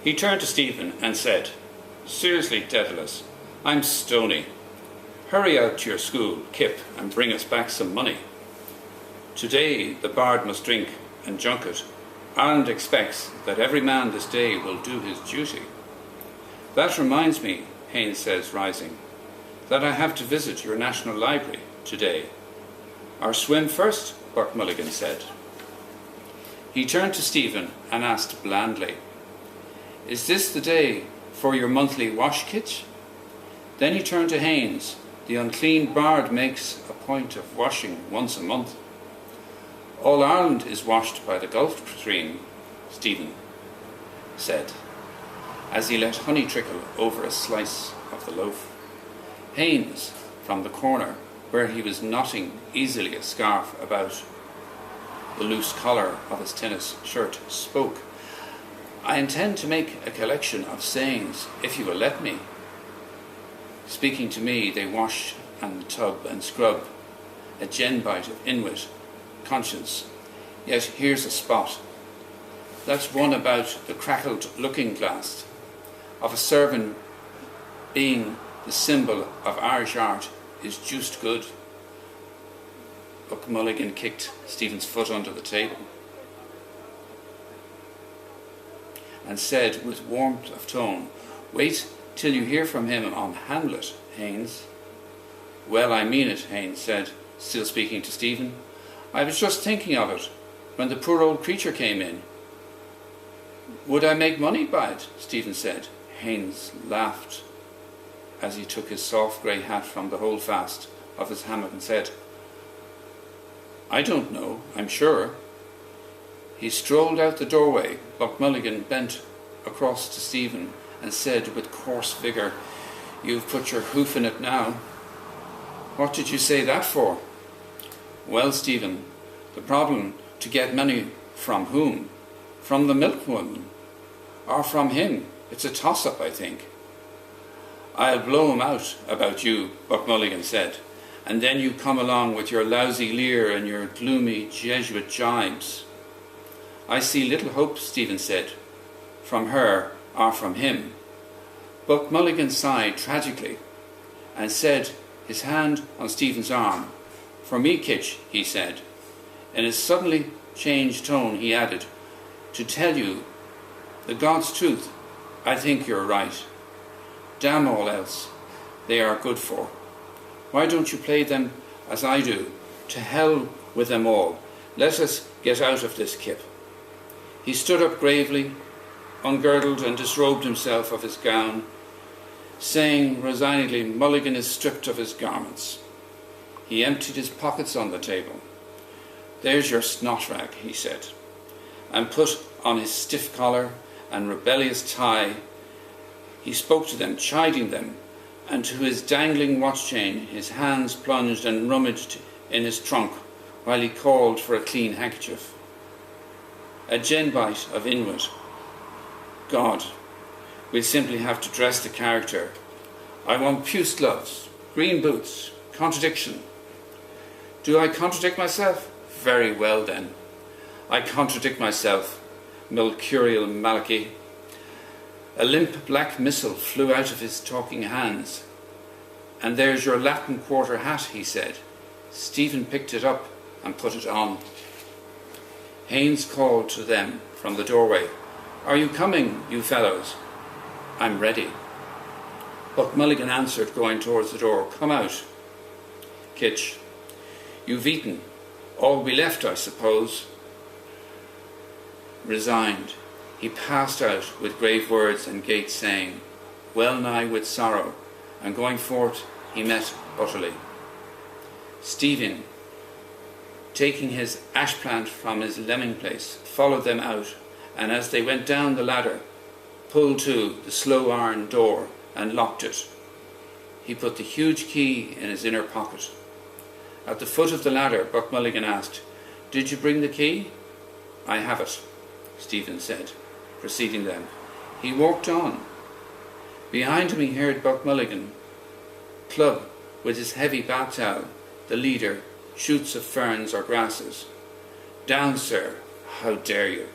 He turned to Stephen and said, "Seriously, Daedalus, I'm stony. Hurry out to your school, Kip, and bring us back some money. Today the bard must drink and junket. Ireland expects that every man this day will do his duty." "That reminds me," Haynes says, rising, "that I have to visit your National Library today." "Our swim first," Buck Mulligan said. He turned to Stephen and asked blandly, "Is this the day for your monthly wash kitch?" Then he turned to Haynes. "The unclean bard makes a point of washing once a month." "All Ireland is washed by the Gulf Stream," Stephen said, as he let honey trickle over a slice of the loaf. Haynes, from the corner where he was knotting easily a scarf about the loose collar of his tennis shirt, spoke. "I intend to make a collection of sayings, if you will let me. Speaking to me, they wash and tub and scrub, a genbite of inwit conscience. Yet here's a spot. That's one about the crackled looking-glass of a servant being the symbol of Irish art is juiced good." Buck Mulligan kicked Stephen's foot under the table and said with warmth of tone, "Wait till you hear from him on Hamlet, Haynes." "Well, I mean it," Haynes said, still speaking to Stephen. "I was just thinking of it when the poor old creature came in." "Would I make money by it?" Stephen said. Haynes laughed as he took his soft grey hat from the holdfast of his hammock and said, "I don't know, I'm sure." He strolled out the doorway. Buck Mulligan bent across to Stephen and said with coarse vigour, "You've put your hoof in it now." "What did you say that for?" "Well, Stephen, the problem to get money from whom? From the milkwoman? Or from him? It's a toss-up, I think." "I'll blow him out about you," Buck Mulligan said, "and then you come along with your lousy leer and your gloomy Jesuit jibes." "I see little hope," Stephen said, "from her or from him." Buck Mulligan sighed tragically and set his hand on Stephen's arm. "For me, Kitch," he said. In his suddenly changed tone he added, "To tell you the God's truth, I think you're right. Damn all else they are good for. Why don't you play them as I do? To hell with them all. Let us get out of this, Kip." He stood up gravely, ungirdled and disrobed himself of his gown, saying resignedly, "Mulligan is stripped of his garments." He emptied his pockets on the table. "There's your snot rag," he said, and put on his stiff collar and rebellious tie. He spoke to them, chiding them, and to his dangling watch chain his hands plunged and rummaged in his trunk while he called for a clean handkerchief. A genbite of inwit. God, we'll simply have to dress the character. I want puce gloves, green boots, contradiction. Do I contradict myself? Very well then. I contradict myself, Mercurial Malachi. A limp black missile flew out of his talking hands. "And there's your Latin Quarter hat," he said. Stephen picked it up and put it on. Haynes called to them from the doorway, "Are you coming, you fellows?" "I'm ready." Buck Mulligan answered, going towards the door, "Come out." "Kitch, you've eaten all we left, I suppose." Resigned, he passed out with grave words and gait, saying, well nigh with sorrow, and going forth he met utterly. Stephen, taking his ash plant from his lemming place, followed them out, and as they went down the ladder, pulled to the slow iron door and locked it. He put the huge key in his inner pocket. At the foot of the ladder, Buck Mulligan asked, "Did you bring the key?" "I have it," Stephen said, preceding them. He walked on. Behind him he heard Buck Mulligan club with his heavy bat towel the leader, shoots of ferns or grasses. "Down, sir, how dare you?"